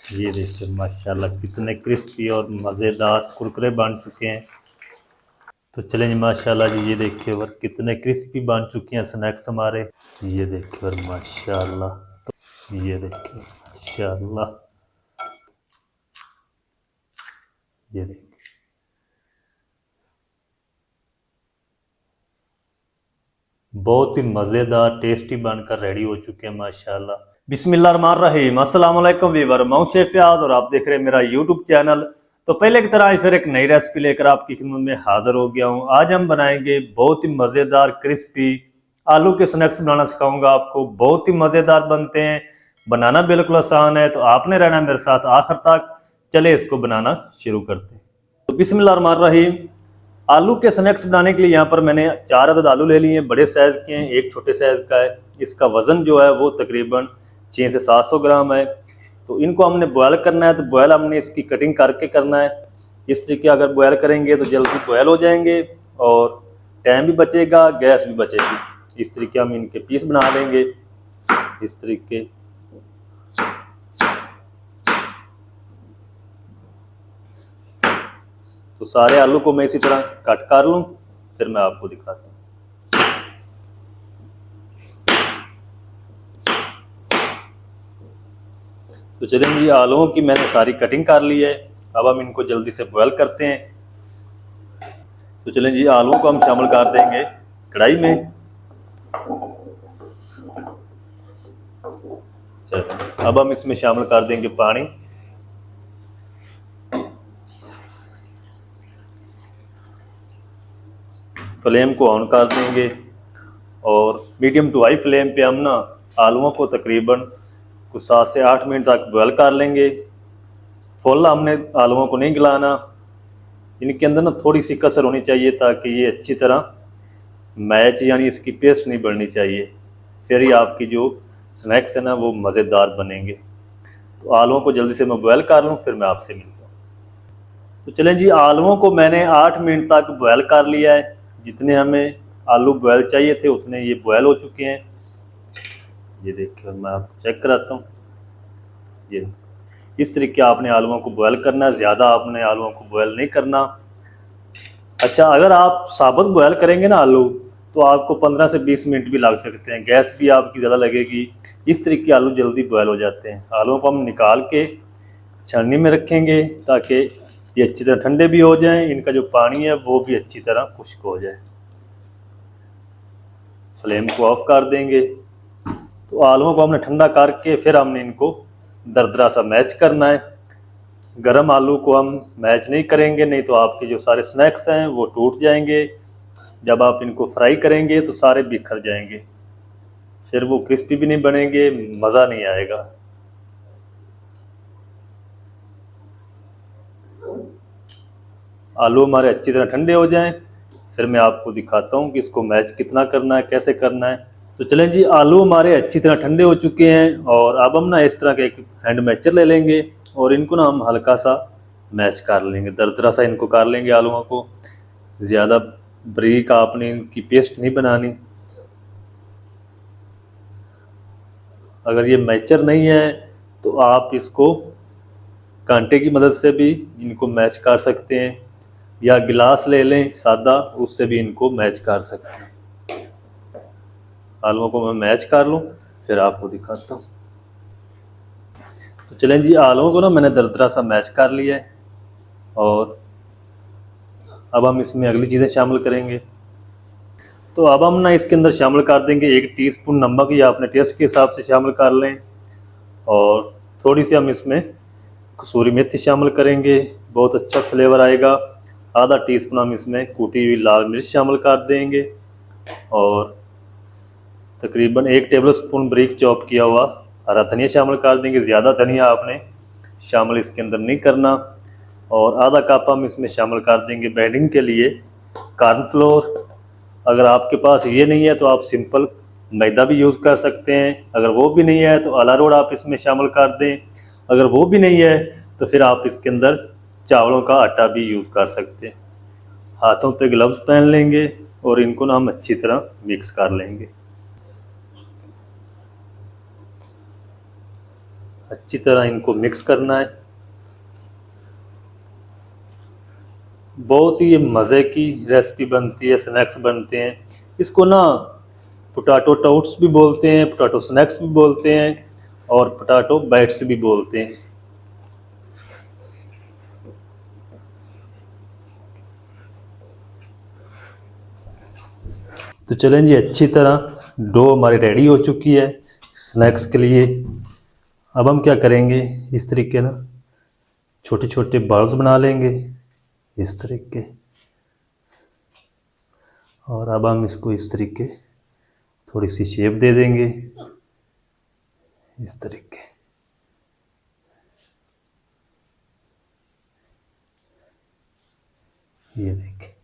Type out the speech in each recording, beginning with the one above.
ये देखिए माशाल्लाह कितने क्रिस्पी और मज़ेदार कुरकुरे बन चुके हैं। तो चलें जी माशाल्लाह जी, ये देखिए और कितने क्रिस्पी बन चुके हैं स्नैक्स हमारे। ये देखिए और माशाल्लाह, तो ये देखिए माशाल्लाह, ये देखिए बहुत ही मज़ेदार टेस्टी बनकर रेडी हो चुके हैं माशाल्लाह। बिस्मिल्लाहिर्रहमानिर्रहीम, अस्सलाम वालेकुम वीवर, मैं शेफ फयाज और आप देख रहे हैं मेरा यूट्यूब चैनल। तो पहले की तरह फिर एक नई रेसिपी लेकर आपकी खिदमत में हाजिर हो गया हूँ। आज हम बनाएंगे बहुत ही मज़ेदार क्रिस्पी आलू के स्नैक्स बनाना सिखाऊंगा आपको। बहुत ही मज़ेदार बनते हैं, बनाना बिल्कुल आसान है, तो आपने रहना मेरे साथ आखिर तक। चले इसको बनाना शुरू करते हैं। तो बिस्मिल्लाहिर्रहमानिर्रहीम, आलू के स्नैक्स बनाने के लिए यहाँ पर मैंने 4 अदद आलू ले लिए हैं, बड़े साइज़ के हैं, एक छोटे साइज़ का है। इसका वज़न जो है वो तकरीबन 600 से 700 ग्राम है। तो इनको हमने बॉयल करना है, तो बॉयल हमने इसकी कटिंग करके करना है। इस तरीके अगर बॉयल करेंगे तो जल्दी बॉयल हो जाएंगे और टाइम भी बचेगा, गैस भी बचेगी। इस तरीके हम इनके पीस बना लेंगे, इस तरीके। तो सारे आलू को मैं इसी तरह कट कर लूँ, फिर मैं आपको दिखाता हूँ। तो चलें जी, आलूओं की मैंने सारी कटिंग कर ली है। अब हम इनको जल्दी से बॉयल करते हैं। तो चलें जी, आलूओं को हम शामिल कर देंगे कढ़ाई में। चलो अब हम इसमें शामिल कर देंगे पानी। फ्लेम को ऑन कर देंगे और मीडियम टू हाई फ्लेम पे हम ना आलूओं को तकरीबन कुछ 7 से 8 मिनट तक बॉयल कर लेंगे। फुल हमने आलूओं को नहीं गलाना, इनके अंदर ना थोड़ी सी कसर होनी चाहिए ताकि ये अच्छी तरह मैच यानी इसकी पेस्ट नहीं बढ़नी चाहिए, फिर ही आपकी जो स्नैक्स है ना वो मज़ेदार बनेंगे। तो आलूओं को जल्दी से मैं बॉयल कर लूँ, फिर मैं आपसे मिलता हूँ। तो चलें जी, आलूओं को मैंने 8 मिनट तक बॉयल कर लिया है। जितने हमें आलू बॉयल चाहिए थे उतने ये बॉयल हो चुके हैं। ये देखिए मैं आपको चेक कराता हूँ। ये इस तरीके आपने आलूओं को बॉयल करना है, ज़्यादा आपने आलूओं को बॉयल नहीं करना। अच्छा, अगर आप साबुत बॉयल करेंगे ना आलू, तो आपको 15 से 20 मिनट भी लग सकते हैं, गैस भी आपकी ज़्यादा लगेगी। इस तरीके आलू जल्दी बॉयल हो जाते हैं। आलूओं को हम निकाल के छन्नी में रखेंगे ताकि ये अच्छी तरह ठंडे भी हो जाएं, इनका जो पानी है वो भी अच्छी तरह खुश्क हो जाए। फ्लेम को ऑफ कर देंगे। तो आलूओं को हमने ठंडा करके फिर हमने इनको दरदरा सा मैच करना है। गरम आलू को हम मैच नहीं करेंगे, नहीं तो आपके जो सारे स्नैक्स हैं वो टूट जाएंगे। जब आप इनको फ्राई करेंगे तो सारे बिखर जाएंगे, फिर वो क्रिस्पी भी नहीं बनेंगे, मज़ा नहीं आएगा। आलू हमारे अच्छी तरह ठंडे हो जाएं, फिर मैं आपको दिखाता हूँ कि इसको मैच कितना करना है, कैसे करना है। तो चलें जी, आलू हमारे अच्छी तरह ठंडे हो चुके हैं और अब हम ना इस तरह का एक हैंड मैचर ले लेंगे और इनको ना हम हल्का सा मैच कर लेंगे, दरदरा सा इनको कर लेंगे आलूओं को। ज़्यादा बारीक आपने इनकी पेस्ट नहीं बनानी। अगर ये मैचर नहीं है तो आप इसको कांटे की मदद से भी इनको मैच कर सकते हैं, या गिलास ले लें सादा, उससे भी इनको मैच कर सकते हैं। आलूओं को मैं मैच कर लूँ, फिर आपको दिखाता हूँ। तो चलें जी, आलूओं को ना मैंने दरदरा सा मैच कर लिया है और अब हम इसमें अगली चीज़ें शामिल करेंगे। तो अब हम ना इसके अंदर शामिल कर देंगे 1 टीस्पून नमक, या अपने टेस्ट के हिसाब से शामिल कर लें। और थोड़ी सी हम इसमें कसूरी मेथी शामिल करेंगे, बहुत अच्छा फ्लेवर आएगा। आधा टीस्पून हम इसमें कूटी हुई लाल मिर्च शामिल कर देंगे और तकरीबन 1 टेबल स्पून बारीक चॉप किया हुआ हरा धनिया शामिल कर देंगे। ज़्यादा धनिया आपने शामिल इसके अंदर नहीं करना। और आधा कप हम इसमें शामिल कर देंगे बाइंडिंग के लिए कॉर्नफ्लोर। अगर आपके पास ये नहीं है तो आप सिंपल मैदा भी यूज़ कर सकते हैं। अगर वो भी नहीं है तो अरारोट आप इसमें शामिल कर दें। अगर वो भी नहीं है तो फिर आप इसके अंदर चावलों का आटा भी यूज़ कर सकते हैं। हाथों पे ग्लव्स पहन लेंगे और इनको ना हम अच्छी तरह मिक्स कर लेंगे। अच्छी तरह इनको मिक्स करना है। बहुत ही ये मज़े की रेसिपी बनती है, स्नैक्स बनते हैं। इसको ना पोटैटो टोस्ट्स भी बोलते हैं, पोटैटो स्नैक्स भी बोलते हैं और पोटैटो बाइट्स भी बोलते हैं। तो चलें जी, अच्छी तरह डो हमारी रेडी हो चुकी है स्नैक्स के लिए। अब हम क्या करेंगे, इस तरीके ना छोटे छोटे बॉल्स बना लेंगे इस तरीके, और अब हम इसको इस तरीके थोड़ी सी शेप दे देंगे इस तरीके। ये देखिए,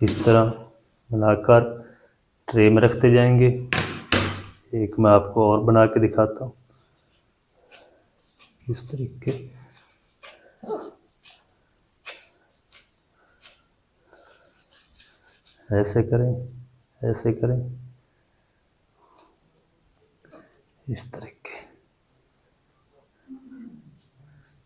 इस तरह बनाकर ट्रे में रखते जाएंगे। एक मैं आपको और बना के दिखाता हूँ इस तरीके। ऐसे करें, ऐसे करें, इस तरीके।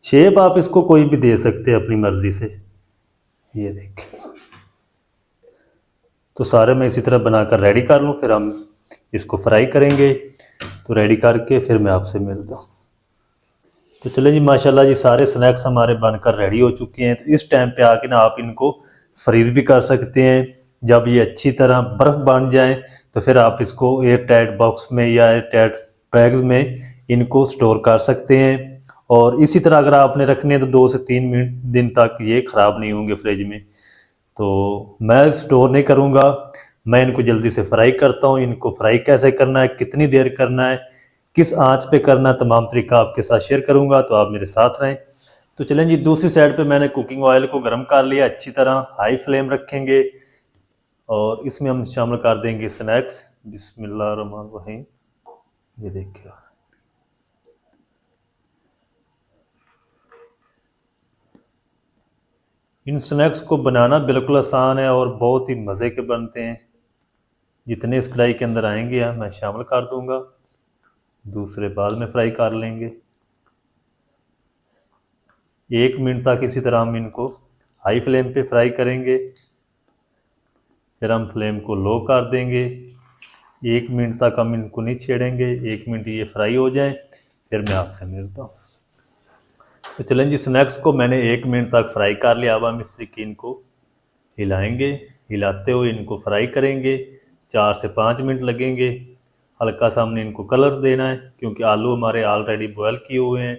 शेप आप इसको कोई भी दे सकते हैं अपनी मर्जी से। ये देखिए, तो सारे मैं इसी तरह बनाकर रेडी कर लूँ, फिर हम इसको फ्राई करेंगे। तो रेडी करके फिर मैं आपसे मिलता हूँ। तो चले जी, माशाल्लाह जी, सारे स्नैक्स हमारे बनकर रेडी हो चुके हैं। तो इस टाइम पे आके ना आप इनको फ्रीज़ भी कर सकते हैं। जब ये अच्छी तरह बर्फ़ बन जाए तो फिर आप इसको एयर टाइट बॉक्स में या एयर टाइट बैग्स में इनको स्टोर कर सकते हैं। और इसी तरह अगर आपने रखने हैं तो 2 से 3 दिन तक ये ख़राब नहीं होंगे फ्रिज में। तो मैं स्टोर नहीं करूँगा, मैं इनको जल्दी से फ्राई करता हूँ। इनको फ्राई कैसे करना है, कितनी देर करना है, किस आंच पे करना है, तमाम तरीका आपके साथ शेयर करूँगा, तो आप मेरे साथ रहें। तो चलें जी, दूसरी साइड पे मैंने कुकिंग ऑयल को गर्म कर लिया। अच्छी तरह हाई फ्लेम रखेंगे और इसमें हम शामिल कर देंगे स्नैक्स। बिस्मिल्लाहिर्रहमानिर्रहीम। ये देखिए, इन स्नैक्स को बनाना बिल्कुल आसान है और बहुत ही मज़े के बनते हैं। जितने इस कढ़ाई के अंदर आएंगे मैं शामिल कर दूंगा, दूसरे बाद में फ्राई कर लेंगे। 1 मिनट तक इसी तरह हम इनको हाई फ्लेम पे फ्राई करेंगे, फिर हम फ्लेम को लो कर देंगे। 1 मिनट तक हम इनको नहीं छेड़ेंगे, 1 मिनट ये फ्राई हो जाए फिर मैं आपसे मिलता हूँ। तो चलें जी, स्नैक्स को मैंने 1 मिनट तक फ्राई कर लिया। अब हम इस तरीके इनको हिलाएंगे, हिलाते हुए इनको फ्राई करेंगे। 4 से 5 मिनट लगेंगे। हल्का सा हमने इनको कलर देना है क्योंकि आलू हमारे ऑलरेडी बॉयल किए हुए हैं,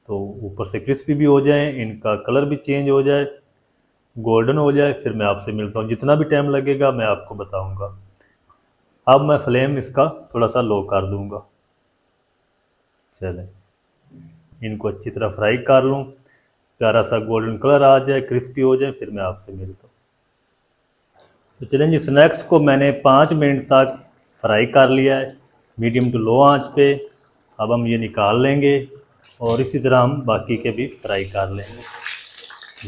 तो ऊपर से क्रिस्पी भी हो जाए, इनका कलर भी चेंज हो जाए, गोल्डन हो जाए, फिर मैं आपसे मिलता हूँ। जितना भी टाइम लगेगा मैं आपको बताऊंगा। अब मैं फ्लेम इसका थोड़ा सा लो कर दूंगा। चलें, इनको अच्छी तरह फ्राई कर लूँ, प्यारा सा गोल्डन कलर आ जाए, क्रिस्पी हो जाए, फिर मैं आपसे मिलता हूँ। तो चलें जी, स्नैक्स को मैंने 5 मिनट तक फ्राई कर लिया है मीडियम टू लो आंच पे। अब हम ये निकाल लेंगे और इसी तरह हम बाकी के भी फ्राई कर लेंगे।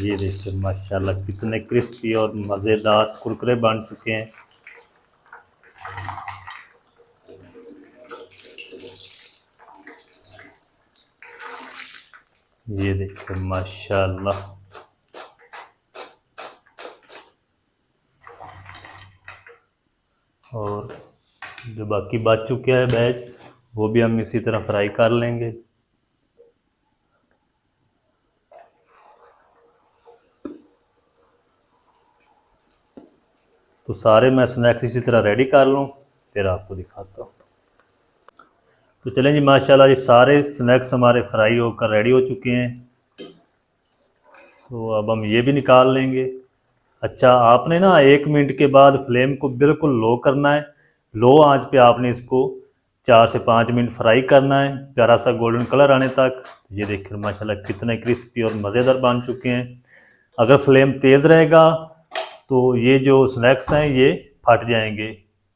ये देखिए, माशाल्लाह कितने क्रिस्पी और मज़ेदार कुरकुरे बन चुके हैं। ये देखिए माशाल्लाह। और जो बाकी बच चुके हैं बैच, वो भी हम इसी तरह फ्राई कर लेंगे। तो सारे मैं स्नैक्स इसी तरह रेडी कर लूँ, फिर आपको दिखाता हूँ। तो चलें जी, माशाल्लाह ये सारे स्नैक्स हमारे फ्राई होकर रेडी हो चुके हैं। तो अब हम ये भी निकाल लेंगे। अच्छा, आपने ना 1 मिनट के बाद फ्लेम को बिल्कुल लो करना है। लो आंच पे आपने इसको 4 से 5 मिनट फ्राई करना है, प्यारा सा गोल्डन कलर आने तक। ये देखिए माशाल्लाह कितने क्रिस्पी और मज़ेदार बन चुके हैं। अगर फ्लेम तेज़ रहेगा तो ये जो स्नैक्स हैं ये फट जाएंगे,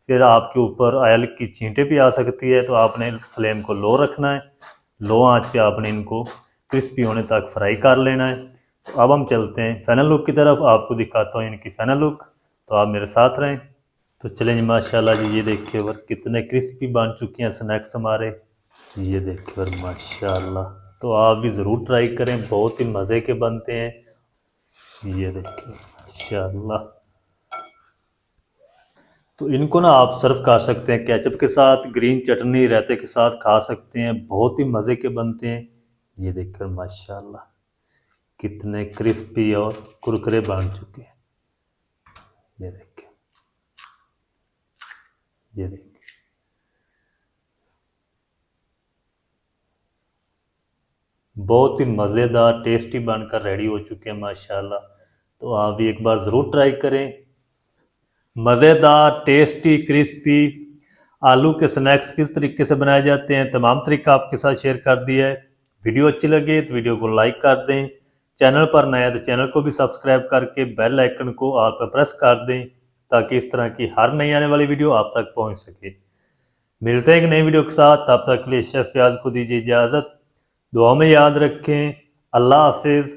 फिर आपके ऊपर ऑयल की छींटे भी आ सकती है। तो आपने फ्लेम को लो रखना है, लो आंच पे आपने इनको क्रिस्पी होने तक फ्राई कर लेना है। तो अब हम चलते हैं फाइनल लुक की तरफ, आपको दिखाता हूँ इनकी फाइनल लुक। तो आप मेरे साथ रहें। तो चलें जी, माशाल्लाह जी, ये देखिए और कितने क्रिस्पी बन चुके हैं स्नैक्स हमारे। ये देखिए और माशाल्लाह, तो आप भी ज़रूर ट्राई करें, बहुत ही मज़े के बनते हैं। ये देखिए माशाल्लाह। तो इनको ना आप सर्व कर सकते हैं केचप के साथ, ग्रीन चटनी रायते के साथ खा सकते हैं, बहुत ही मज़े के बनते हैं। ये देखकर माशाल्लाह कितने क्रिस्पी और कुरकुरे बन चुके हैं। ये देखिए, ये देखिए बहुत ही मज़ेदार टेस्टी बनकर रेडी हो चुके हैं माशाल्लाह। तो आप भी एक बार ज़रूर ट्राई करें। मज़ेदार टेस्टी क्रिस्पी आलू के स्नैक्स किस तरीके से बनाए जाते हैं, तमाम तरीका आपके साथ शेयर कर दिया है। वीडियो अच्छी लगे तो वीडियो को लाइक कर दें, चैनल पर नया है तो चैनल को भी सब्सक्राइब करके बेल आइकन को ऑल पर प्रेस कर दें, ताकि इस तरह की हर नई आने वाली वीडियो आप तक पहुंच सके। मिलते हैं एक नई वीडियो के साथ, तब तक के लिए शेफ फयाज को दीजिए इजाज़त। दुआ में याद रखें। अल्लाह हाफिज़।